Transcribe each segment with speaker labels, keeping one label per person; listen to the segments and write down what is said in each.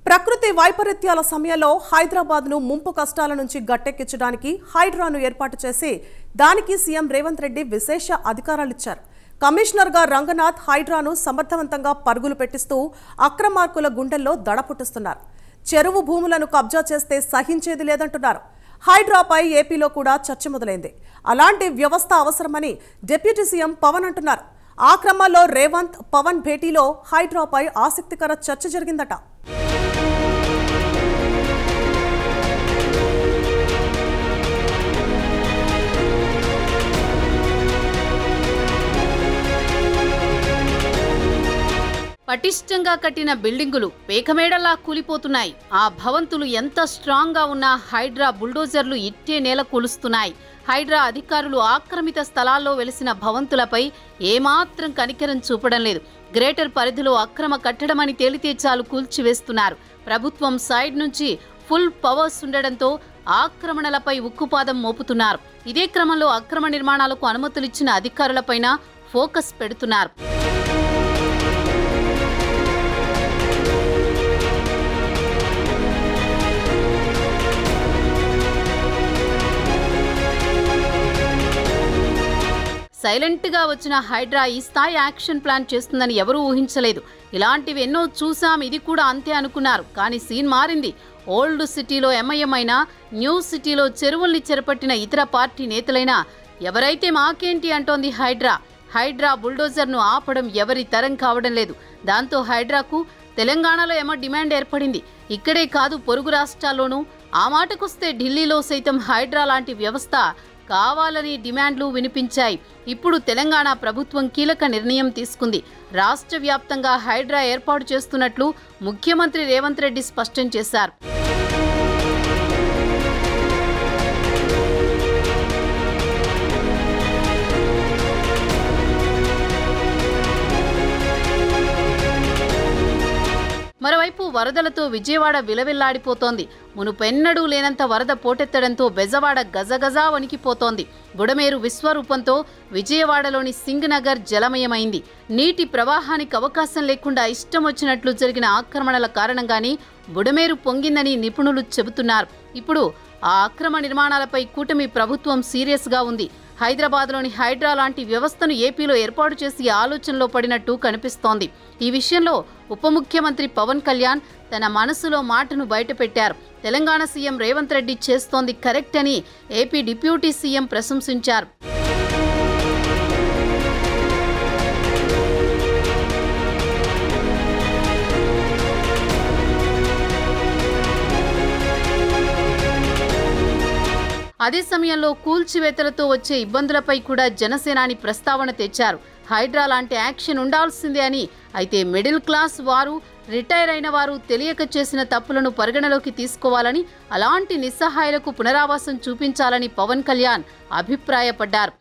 Speaker 1: ప్రకృతి వైపరీత్యాల సమయంలో హైదరాబాద్ను ముంపు కష్టాల నుంచి గట్టెక్కించడానికి హైడ్రాను ఏర్పాటు చేసి దానికి సీఎం రేవంత్ రెడ్డి విశేష అధికారాలు ఇచ్చారు. కమిషనర్గా రంగనాథ్ హైడ్రాను సమర్థవంతంగా పరుగులు పెట్టిస్తూ అక్రమార్కుల గుండెల్లో దడ పుట్టిస్తున్నారు. చెరువు భూములను కబ్జా చేస్తే సహించేది లేదంటున్నారు. హైడ్రాపై ఏపీలో కూడా చర్చ మొదలైంది. అలాంటి వ్యవస్థ అవసరమని డిప్యూటీ సీఎం పవన్ అంటున్నారు. ఆ క్రమంలో రేవంత్ పవన్ భేటీలో హైడ్రాపై ఆసక్తికర చర్చ జరిగిందట.
Speaker 2: పటిష్టంగా కట్టిన బిల్డింగులు పేకమేడలా కూలిపోతున్నాయి. ఆ భవంతులు ఎంత స్ట్రాంగ్ గా ఉన్నా హైడ్రా బుల్డోజర్లు ఇట్టే నేల కూలుస్తున్నాయి. హైడ్రా అధికారులు ఆక్రమిత స్థలాల్లో వెలిసిన భవంతులపై ఏమాత్రం కనికరం చూపడం లేదు. గ్రేటర్ పరిధిలో అక్రమ కట్టడమని తేలితే చాలు కూల్చివేస్తున్నారు. ప్రభుత్వం సైడ్ నుంచి ఫుల్ పవర్స్ ఉండడంతో ఆక్రమణలపై ఉక్కుపాదం మోపుతున్నారు. ఇదే క్రమంలో అక్రమ నిర్మాణాలకు అనుమతులిచ్చిన అధికారులపైన ఫోకస్ పెడుతున్నారు. సైలెంట్ గా వచ్చిన హైడ్రా ఈ స్థాయి యాక్షన్ ప్లాన్ చేస్తుందని ఎవరూ ఊహించలేదు. ఇలాంటివి ఎన్నో చూసాం, ఇది కూడా అంతే అనుకున్నారు. కానీ సీన్ మారింది. ఓల్డ్ సిటీలో ఎంఐఎం అయినా, న్యూ సిటీలో చెరువుల్ని చేపట్టిన ఇతర పార్టీ నేతలైనా ఎవరైతే మాకేంటి అంటోంది హైడ్రా. హైడ్రా బుల్డోజర్ను ఆపడం ఎవరి తరం కావడం లేదు. దాంతో హైడ్రాకు తెలంగాణలో ఏమో డిమాండ్ ఏర్పడింది. ఇక్కడే కాదు, పొరుగు రాష్ట్రాల్లోనూ. ఆ మాటకొస్తే ఢిల్లీలో సైతం హైడ్రా లాంటి వ్యవస్థ కావాలని డిమాండ్లు వినిపించాయి. ఇప్పుడు తెలంగాణ ప్రభుత్వం కీలక నిర్ణయం తీసుకుంది. రాష్ట్ర వ్యాప్తంగా హైడ్రా ఏర్పాటు చేస్తున్నట్లు ముఖ్యమంత్రి రేవంత్ రెడ్డి స్పష్టం చేశారు. మరోవైపు వరదలతో విజయవాడ విలవిల్లాడిపోతోంది. మునుపెన్నడూ లేనంత వరద పోటెత్తడంతో బెజవాడ గజగజా వణికిపోతోంది. బుడమేరు విశ్వరూపంతో విజయవాడలోని సింగ్ నగర్ జలమయమైంది. నీటి ప్రవాహానికి అవకాశం లేకుండా ఇష్టం వచ్చినట్లు జరిగిన ఆక్రమణల కారణంగానే బుడమేరు పొంగిందని నిపుణులు చెబుతున్నారు. ఇప్పుడు ఆ అక్రమ నిర్మాణాలపై కూటమి ప్రభుత్వం సీరియస్గా ఉంది. హైదరాబాద్లోని హైడ్రా లాంటి వ్యవస్థను ఏపీలో ఏర్పాటు చేసి ఆలోచనలో పడినట్టు కనిపిస్తోంది. ఈ విషయంలో ఉప ముఖ్యమంత్రి పవన్ కళ్యాణ్ తన మనసులో మాటను బయటపెట్టారు. తెలంగాణ సీఎం రేవంత్ రెడ్డి చేస్తోంది కరెక్ట్ అని ఏపీ డిప్యూటీ సీఎం ప్రశంసించారు. అదే సమయంలో కూల్చివేతలతో వచ్చే ఇబ్బందులపై కూడా జనసేనాని ప్రస్తావన తెచ్చారు. హైడ్రా లాంటి యాక్షన్ ఉండాల్సిందే అని. అయితే మిడిల్ క్లాస్ వారు, రిటైర్ అయిన వారు తెలియక చేసిన తప్పులను పరిగణలోకి తీసుకోవాలని, అలాంటి నిస్సహాయులకు పునరావాసం చూపించాలని పవన్ కళ్యాణ్ అభిప్రాయపడ్డారు.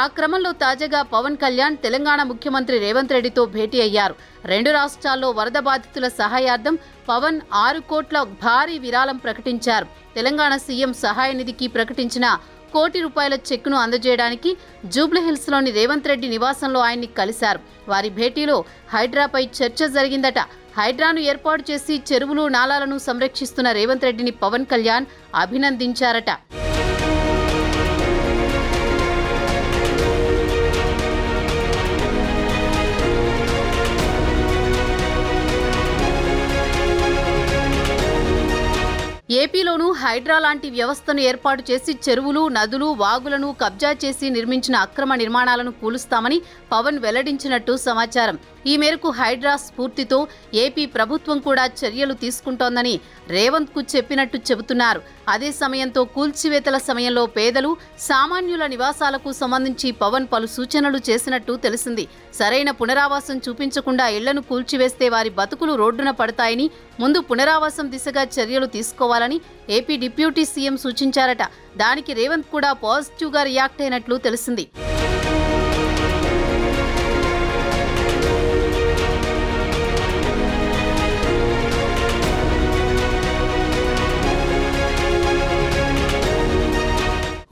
Speaker 2: ఆ క్రమంలో తాజాగా పవన్ కళ్యాణ్ తెలంగాణ ముఖ్యమంత్రి రేవంత్ రెడ్డితో భేటీ అయ్యారు. రెండు రాష్ట్రాల్లో వరద బాధితుల సహాయార్థం పవన్ 6 కోట్ల భారీ విరాళం ప్రకటించారు. తెలంగాణ సీఎం సహాయ నిధికి ప్రకటించిన ₹1 కోటి చెక్కును అందజేయడానికి జూబ్లీహిల్స్లోని రేవంత్ రెడ్డి నివాసంలో ఆయన్ని కలిశారు. వారి భేటీలో హైడ్రాపై చర్చ జరిగిందట. హైడ్రాను ఏర్పాటు చేసి చెరువులు, నాలాలను సంరక్షిస్తున్న రేవంత్ రెడ్డిని పవన్ కళ్యాణ్ అభినందించారట. ఏపీలోనూ హైడ్రా లాంటి వ్యవస్థను ఏర్పాటు చేసి చెరువులు, నదులు, వాగులను కబ్జా చేసి నిర్మించిన అక్రమ నిర్మాణాలను కూలుస్తామని పవన్ వెల్లడించినట్టు సమాచారం. ఈ మేరకు హైడ్రా స్ఫూర్తితో ఏపీ ప్రభుత్వం కూడా చర్యలు తీసుకుంటోందని రేవంత్ కు చెప్పినట్టు చెబుతున్నారు. అదే సమయంతో కూల్చివేతల సమయంలో పేదలు, సామాన్యుల నివాసాలకు సంబంధించి పవన్ పలు సూచనలు చేసినట్టు తెలిసింది. సరైన పునరావాసం చూపించకుండా ఇళ్లను కూల్చివేస్తే వారి బతుకులు రోడ్డున పడతాయని, ముందు పునరావాసం దిశగా చర్యలు తీసుకోవాలని ఏపీ డిప్యూటీ సీఎం సూచించారట. దానికి రేవంత్ కూడా పాజిటివ్గా రియాక్ట్ అయినట్లు తెలిసింది.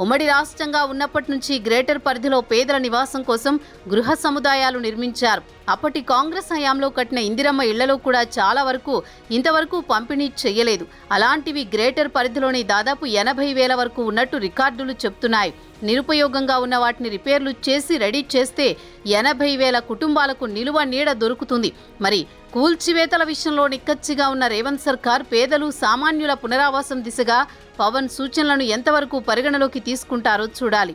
Speaker 2: ఉమ్మడి రాష్ట్రంగా ఉన్నప్పటి నుంచి గ్రేటర్ పరిధిలో పేదల నివాసం కోసం గృహ సముదాయాలు నిర్మించారు. అప్పటి కాంగ్రెస్ హయాంలో కట్టిన ఇందిరమ్మ ఇళ్లలో కూడా చాలా వరకు ఇంతవరకు పంపిణీ చేయలేదు. అలాంటివి గ్రేటర్ పరిధిలోని దాదాపు 80,000 వరకు ఉన్నట్టు రికార్డులు చెప్తున్నాయి. నిరుపయోగంగా ఉన్న వాటిని రిపేర్లు చేసి రెడీ చేస్తే 80,000 కుటుంబాలకు నిలువ నీడ దొరుకుతుంది. మరి కూల్చివేతల విషయంలో నిక్కచ్చిగా ఉన్న రేవంత్ సర్కార్ పేదలు సామాన్యుల పునరావాసం దిశగా పవన్ సూచనలను ఎంతవరకు పరిగణలోకి తీసుకుంటారో చూడాలి.